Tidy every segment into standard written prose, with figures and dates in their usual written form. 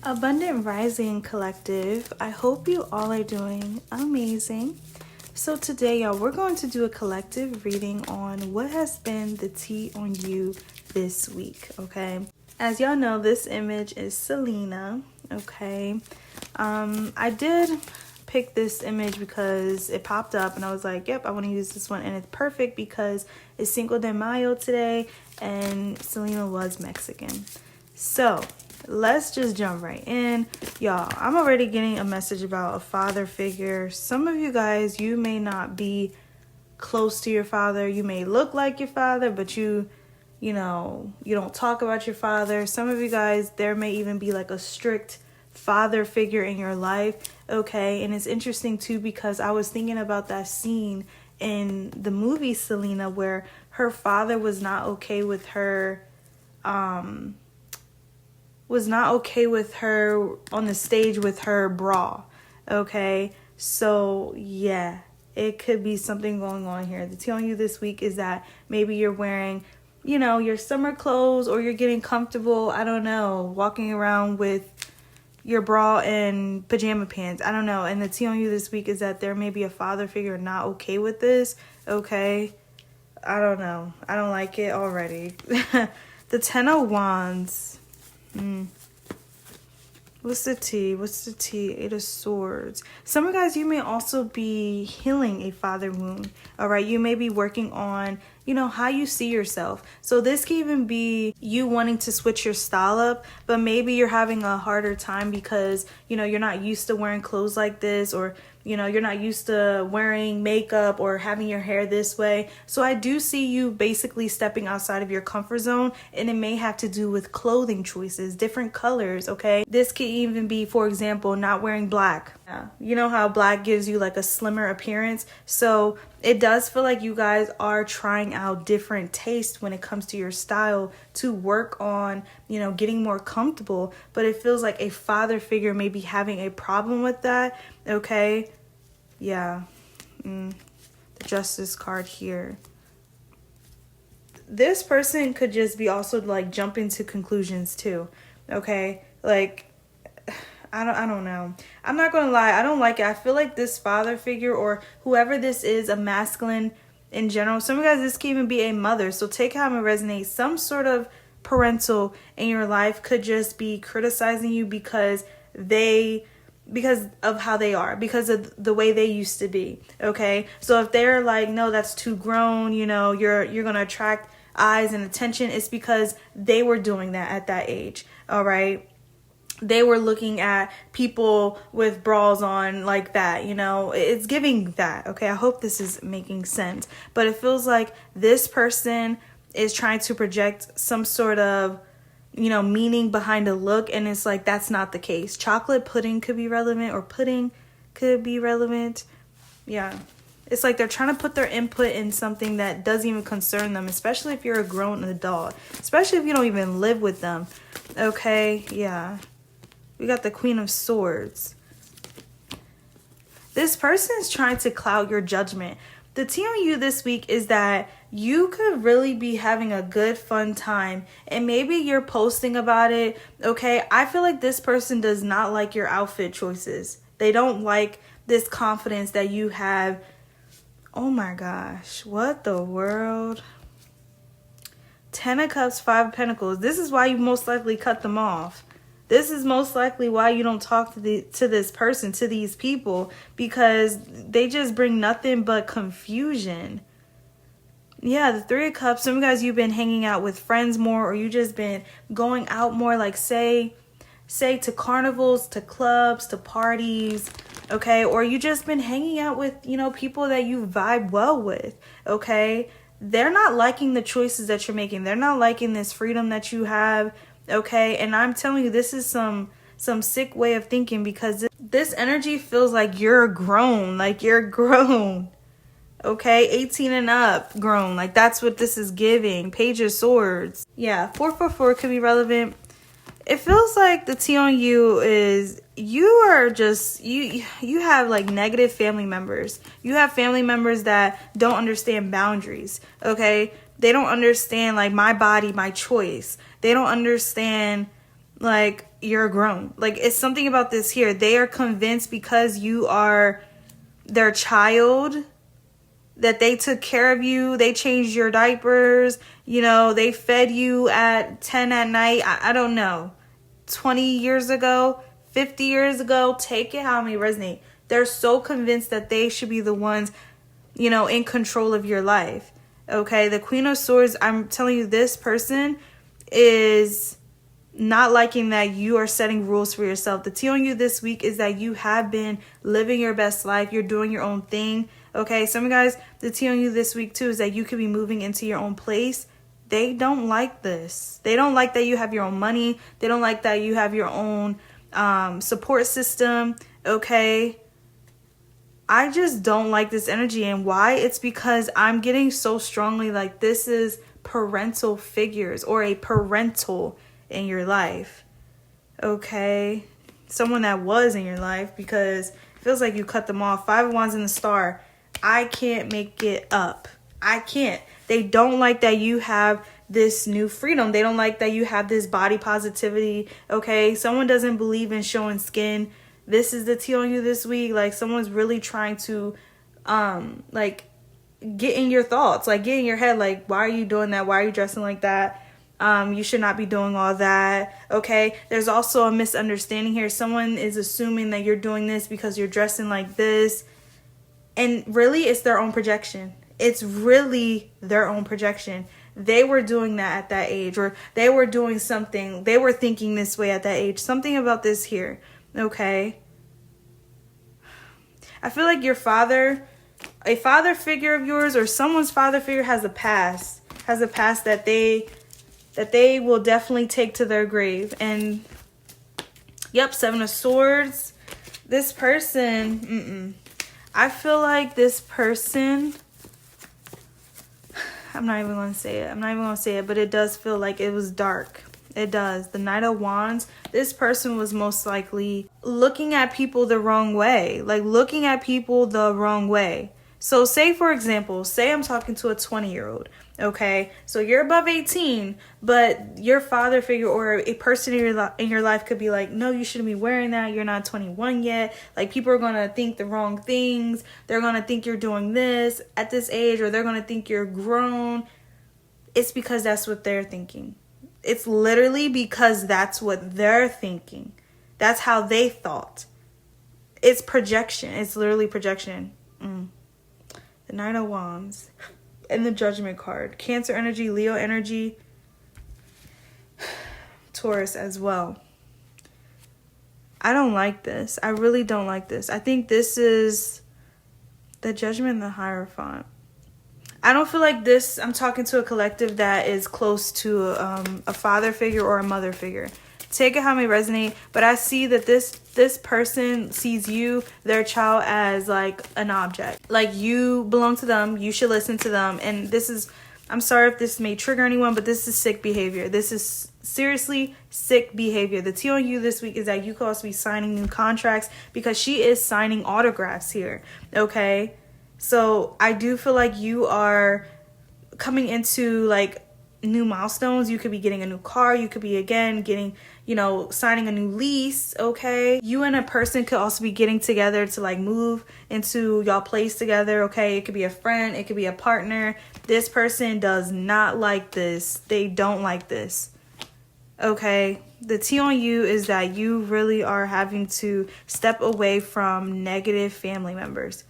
Abundant Rising Collective, I hope you all are doing amazing. So today, y'all, we're going to do a collective reading on what has been the tea on you this week, okay? As y'all know, this image is Selena, okay? I did pick this image because it popped up and I was like, yep, I want to use this one, and it's perfect because it's Cinco de Mayo today and Selena was Mexican. So let's just jump right in. Y'all, I'm already getting a message about a father figure. Some of you guys, you may not be close to your father. You may look like your father, but you don't talk about your father. Some of you guys, there may even be like a strict father figure in your life, okay? And it's interesting too because I was thinking about that scene in the movie Selena where her father was not okay with her on the stage with her bra, okay? So yeah, it could be something going on here. The tea on you this week is that maybe you're wearing, your summer clothes, or you're getting comfortable, I don't know, walking around with your bra and pajama pants, I don't know. And the tea on you this week is that there may be a father figure not okay with this, okay? I don't know. I don't like it already. The Ten of Wands. What's the tea? Eight of Swords. Some of you guys, you may also be healing a father wound. All right. You may be working on, how you see yourself. So this can even be you wanting to switch your style up, but maybe you're having a harder time because, you're not used to wearing clothes like this, or, you're not used to wearing makeup or having your hair this way. So I do see you basically stepping outside of your comfort zone, and it may have to do with clothing choices, different colors, okay? This could even be, for example, not wearing black. Yeah. You know how black gives you like a slimmer appearance? So it does feel like you guys are trying out different tastes when it comes to your style to work on, getting more comfortable. But it feels like a father figure may be having a problem with that, okay? Yeah. The Justice card here. This person could just be also like jumping to conclusions too, okay? Like, I don't know. I'm not going to lie. I don't like it. I feel like this father figure, or whoever this is, a masculine in general. Some of you guys, this can even be a mother. So take how it resonates. Some sort of parental in your life could just be criticizing you because of how they are, because of the way they used to be. Okay. So if they're like, no, that's too grown, you're going to attract eyes and attention. It's because they were doing that at that age. All right. They were looking at people with bras on like that, it's giving that. Okay. I hope this is making sense, but it feels like this person is trying to project some sort of, meaning behind a look. And it's like, that's not the case. Chocolate pudding could be relevant, or pudding could be relevant. Yeah. It's like they're trying to put their input in something that doesn't even concern them, especially if you're a grown adult, especially if you don't even live with them. Okay. Yeah. We got the Queen of Swords. This person is trying to cloud your judgment. The tea on you this week is that you could really be having a good, fun time. And maybe you're posting about it. Okay, I feel like this person does not like your outfit choices. They don't like this confidence that you have. Oh my gosh, what the world? 10 of Cups, 5 of Pentacles. This is why you most likely cut them off. This is most likely why you don't talk to this person, to these people, because they just bring nothing but confusion. Yeah, the 3 of Cups. Some of you guys, you've been hanging out with friends more, or you just been going out more, like say to carnivals, to clubs, to parties, okay? Or you just been hanging out with, people that you vibe well with, okay? They're not liking the choices that you're making. They're not liking this freedom that you have. Okay, and I'm telling you, this is some sick way of thinking, because this energy feels like you're grown, okay, 18 and up, grown, like that's what this is giving. Page of Swords. Yeah, 444 could be relevant. It feels like the tea on you is you are just, you have like negative family members. You have family members that don't understand boundaries, okay? They don't understand like my body, my choice. They don't understand like you're grown. Like it's something about this here. They are convinced because you are their child that they took care of you. They changed your diapers. You know, they fed you at 10 at night. I don't know. 20 years ago, 50 years ago, take it how it may resonate. They're so convinced that they should be the ones, you know, in control of your life. Okay, the Queen of Swords, I'm telling you, this person is not liking that you are setting rules for yourself. The tea on you this week is that you have been living your best life. You're doing your own thing. Okay, some of you guys, the tea on you this week too is that you could be moving into your own place. They don't like this. They don't like that you have your own money. They don't like that you have your own support system. Okay, I just don't like this energy. And why? It's because I'm getting so strongly like this is parental figures or a parental in your life. Okay, someone that was in your life, because it feels like you cut them off. 5 of Wands in the Star. I can't make it up. I can't. They don't like that you have this new freedom. They don't like that you have this body positivity. Okay, someone doesn't believe in showing skin. This is the tea on you this week. Like someone's really trying to like get in your thoughts, like get in your head, like why are you doing that? Why are you dressing like that? You should not be doing all that. Okay, there's also a misunderstanding here. Someone is assuming that you're doing this because you're dressing like this, and really it's their own projection. It's really their own projection. They were doing that at that age, or they were doing something, they were thinking this way at that age. Something about this here. Okay, I feel like your father, a father figure of yours, or someone's father figure has a past that they will definitely take to their grave. And yep, 7 of Swords. This person, I feel like this person, I'm not even going to say it, but it does feel like it was dark. It does. The Knight of Wands, this person was most likely looking at people the wrong way. Like looking at people the wrong way. So say, for example, say I'm talking to a 20-year-old. Okay, so you're above 18, but your father figure or a person in your life could be like, no, you shouldn't be wearing that. You're not 21 yet. Like people are going to think the wrong things. They're going to think you're doing this at this age, or they're going to think you're grown. It's because that's what they're thinking. It's literally because that's what they're thinking. That's how they thought. It's projection. It's literally projection. The Nine of Wands. And the Judgment card. Cancer energy, Leo energy, Taurus as well. I don't like this. I really don't like this. I think this is the Judgment and the Hierophant. I don't feel like this, I'm talking to a collective that is close to a father figure or a mother figure. Take it how it may resonate, but I see that this person sees you, their child, as like an object. Like you belong to them, you should listen to them. And this is, I'm sorry if this may trigger anyone, but this is sick behavior. This is seriously sick behavior. The tea on you this week is that you could also be signing new contracts, because she is signing autographs here. Okay, so I do feel like you are coming into like new milestones. You could be getting a new car. You could be again getting, you know, signing a new lease. Okay, you and a person could also be getting together to like move into y'all place together. Okay, it could be a friend, it could be a partner. This person does not like this. They don't like this. Okay, the tea on you is that you really are having to step away from negative family members.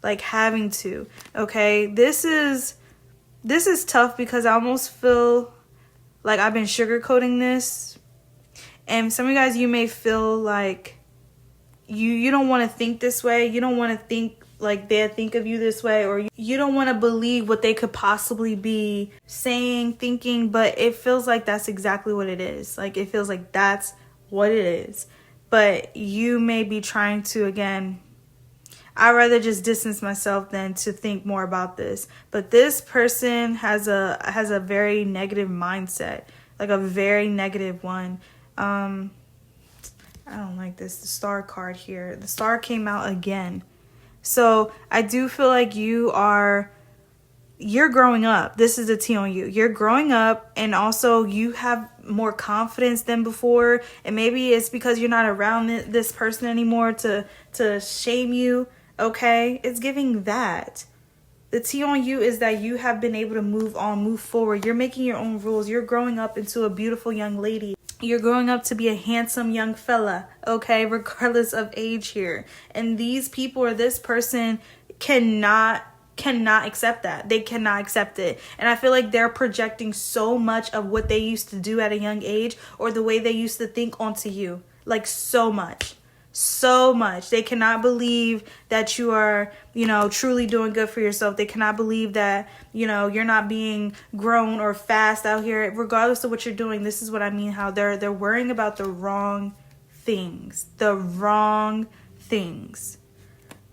Like having to. Okay, this is tough, because I almost feel like I've been sugarcoating this. And some of you guys, you may feel like you don't want to think this way. You don't want to think like they think of you this way, or you don't want to believe what they could possibly be saying, thinking, but it feels like that's exactly what it is. Like it feels like that's what it is. But you may be trying to, again, I'd rather just distance myself than to think more about this. But this person has a very negative mindset, like a very negative one. I don't like this. The Star card here. The Star came out again. So I do feel like you are you're growing up. This is a T on you. You're growing up, and also you have more confidence than before. And maybe it's because you're not around this person anymore to shame you. Okay, it's giving that. The T on you is that you have been able to move on, move forward. You're making your own rules. You're growing up into a beautiful young lady. You're growing up to be a handsome young fella, okay, regardless of age here. And these people or this person cannot accept that. They cannot accept it. And I feel like they're projecting so much of what they used to do at a young age or the way they used to think onto you. Like so much. So much. They cannot believe that you are, truly doing good for yourself. They cannot believe that, you're not being grown or fast out here. Regardless of what you're doing, this is what I mean, how they're worrying about the wrong things. The wrong things.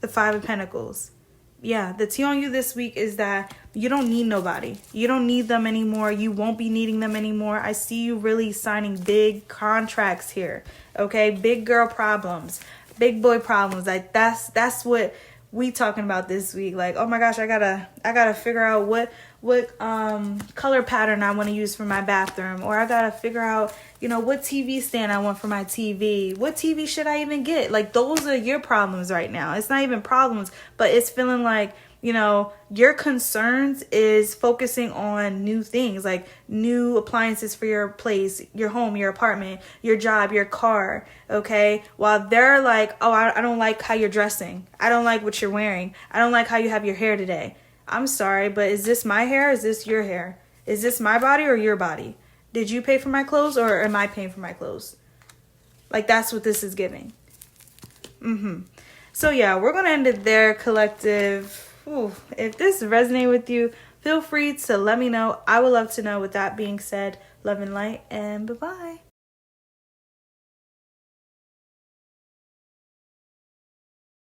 The Five of Pentacles. Yeah, the T on you this week is that you don't need nobody. You don't need them anymore. You won't be needing them anymore. I see you really signing big contracts here. Okay, big girl problems, big boy problems. Like that's what we talking about this week. Like, oh my gosh, I gotta figure out what color pattern I want to use for my bathroom, or I gotta figure out what TV stand I want for my TV. What TV should I even get? Like, those are your problems right now. It's not even problems, but it's feeling like your concerns is focusing on new things, like new appliances for your place, your home, your apartment, your job, your car, okay? While they're like, oh, I don't like how you're dressing. I don't like what you're wearing. I don't like how you have your hair today. I'm sorry, but is this my hair? Is this your hair? Is this my body or your body? Did you pay for my clothes or am I paying for my clothes? Like, that's what this is giving. So yeah, we're going to end it there, collective. Ooh, if this resonates with you, feel free to let me know. I would love to know. With that being said, love and light, and bye-bye.